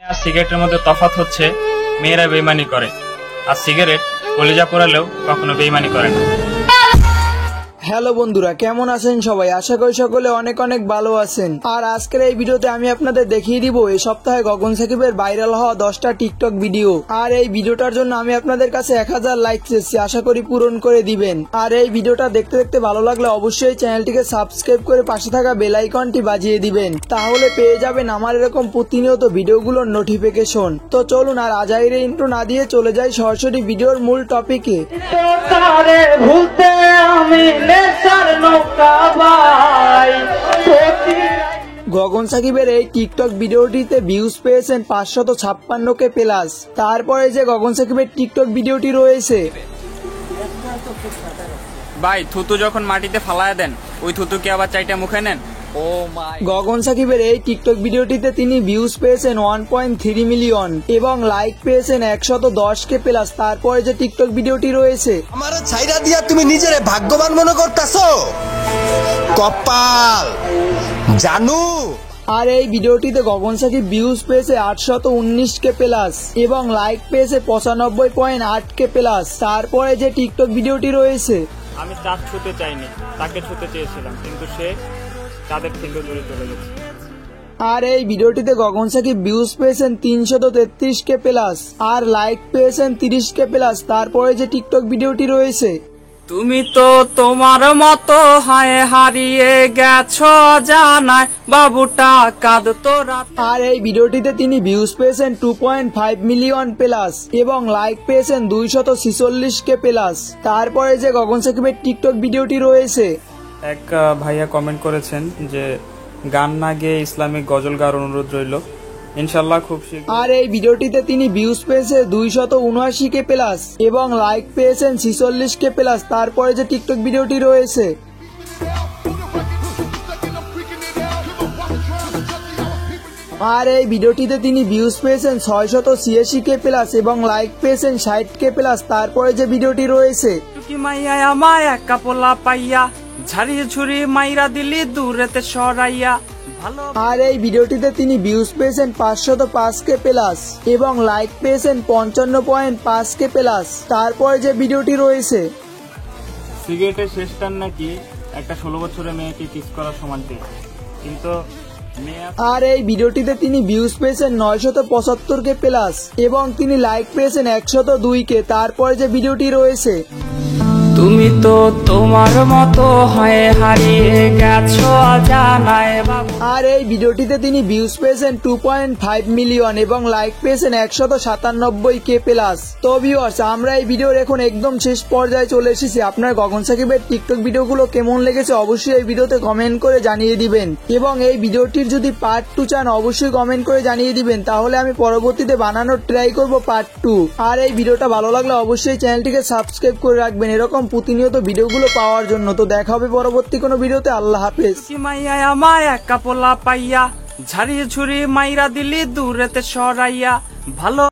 আর সিগারেটের মধ্যে তফাৎ হচ্ছে মেয়েরা বেইমানি করে, আর সিগারেট কলিজা পোড়ালেও কখনো বেইমানি করে না। হ্যালো বন্ধুরা, কেমন আছেন সবাই? আশা করি সকলে অনেক অনেক ভালো আছেন। আর আজকের এই ভিডিওতে আমি আপনাদের দেখিয়ে দিব এই সপ্তাহে গগন সাকিবের ভাইরাল হওয়া 10টা টিকটক ভিডিও। আর এই ভিডিওটার জন্য আমি আপনাদের কাছে 1000 লাইক চেয়েছি, আশা করি পূরণ করে দিবেন। আর এই ভিডিওটা দেখতে দেখতে ভালো লাগলে অবশ্যই চ্যানেলটিকে সাবস্ক্রাইব করে পাশে থাকা বেল আইকনটি বাজিয়ে দিবেন, তাহলে পেয়ে যাবেন আমার এরকম প্রতিনিয়ত ভিডিওগুলোর নোটিফিকেশন। তো চলুন আর আজাইর ইন্ট্রো না দিয়ে চলে যাই সরাসরি ভিডিওর মূল টপিকে। গগন সাকিবের এই টিকটক ভিডিওটিতে ভিউজ পেয়েছেন 556K প্লাস। তারপরে যে গগন সাকিবের টিকটক ভিডিওটি রয়েছে, ভাই থুতু যখন মাটিতে ফালায় দেন, ওই থুতুকে আবার চাইটা মুখে নেন। গগন সাকিবের এই টিকটক ভিডিওটিতে তিনি ভিউজ পেয়েছেন 1.3 মিলিয়ন এবং লাইক পেয়েছেন 110K প্লাস। তারপরে যে টিকটক ভিডিওটি রয়েছে, আমার ছাইরা দিয়া তুমি নিজেরে ভাগ্যবান মনে করতাছো, কপাল জানু। আর এই ভিডিওটিতে গগন সাকিব ভিউজ পেয়েছে 819K প্লাস এবং লাইক পেয়েছে 95.8K প্লাস। তারপরে যে টিকটক ভিডিওটি রয়েছে, আমি চাঁদ ছুতে চাইনি, তাকে ছুতে চেয়েছিলাম, কিন্তু সে চাঁদের থেকে দূরে চলে গেছে। আর এই ভিডিওটিতে গগন সাকিব ভিউজ পেয়েছেন 333K প্লাস আর লাইক পেয়েছেন 30K প্লাস। তারপরে যে টিকটক ভিডিওটি রয়েছে, তুমি তো তোমার মতো হায় হারিয়ে গেছো জানায় বাবুটা কাঁদতো রাত। আর এই ভিডিওটিতে তিনি ভিউজ পেয়েছেন 2.5 মিলিয়ন প্লাস এবং লাইক পেয়েছেন 246K প্লাস। তারপরে যে গগন সাকিবের টিকটক ভিডিওটি রয়েছে, এক ভাইয়া কমেন্ট করেছেন যে গান না গেয়ে ইসলামিক গজল গাওয়ার অনুরোধ রইল, ইনশাল্লাহ খুব শীঘ্র। আর এই ভিডিওটিতে তিনি ভিউজ পেয়েছে 279K প্লাস এবং লাইক পেয়েছেন 46K প্লাস। তারপরে যে টিকটক ভিডিওটি রয়েছে, আর এই ভিডিওটিতে তিনি ভিউজ পেয়েছেন 686K প্লাস এবং লাইক পেয়েছেন 60K প্লাস। তারপরে যে ভিডিওটি রয়েছে, টুকি মাইয়া আমায় একা পোলা পাইয়া ঝাড়িয়ে ঝুড়ি মাইরা দিলি দূরেতে সরাইয়া ভালো। আর এই ভিডিওটিতে তিনি ভিউজ পেয়েছেন 505K প্লাস এবং লাইক পেয়েছেন 55.5K প্লাস। তারপরে যে ভিডিওটি রয়েছে, সিগারেটের শেষ টান নাকি একটা 16 বছরের মেয়েকে কিস করার সমান, কিন্তু আর এই ভিডিওটিতে তিনি ভিউজ পেয়েছেন 975K প্লাস এবং তিনি লাইক পেয়েছেন 102K। তারপরে যে ভিডিওটি রয়েছে, তুমি তো তোমার মতো হায় হারিয়ে গেছো জানায় বাবু। আর এই ভিডিওটিতে তিনি ভিউজ পেয়েছেন 2.5 মিলিয়ন এবং লাইক পেয়েছেন 197K প্লাস। তো ভিউয়ার্স, আমরা এই ভিডিওর এখন একদম শেষ পর্যায়ে চলে এসেছি। আপনার গগন সাকিবের টিকটক ভিডিওগুলো কেমন লেগেছে অবশ্যই এই ভিডিওতে কমেন্ট করে জানিয়ে দিবেন এবং এই ভিডিওটির যদি পার্ট 2 চান অবশ্যই কমেন্ট করে জানিয়ে দিবেন, তাহলে আমি পরবর্তীতে বানানোর ট্রাই করব পার্ট 2। আর এই ভিডিওটা ভালো লাগলে অবশ্যই চ্যানেলটিকে সাবস্ক্রাইব করে রাখবেন এরকম প্রতিনিয়ত ভিডিওগুলো পাওয়ার জন্য। তো দেখা হবে পরবর্তী কোনো ভিডিওতে। আল্লাহ হাফেজ। টুকি মাইয়া আমায় একা পোলা পাইয়া ঝাড়িয়ে ঝুড়ি মাইরা দিলি দূরেতে সরাইয়া ভালো।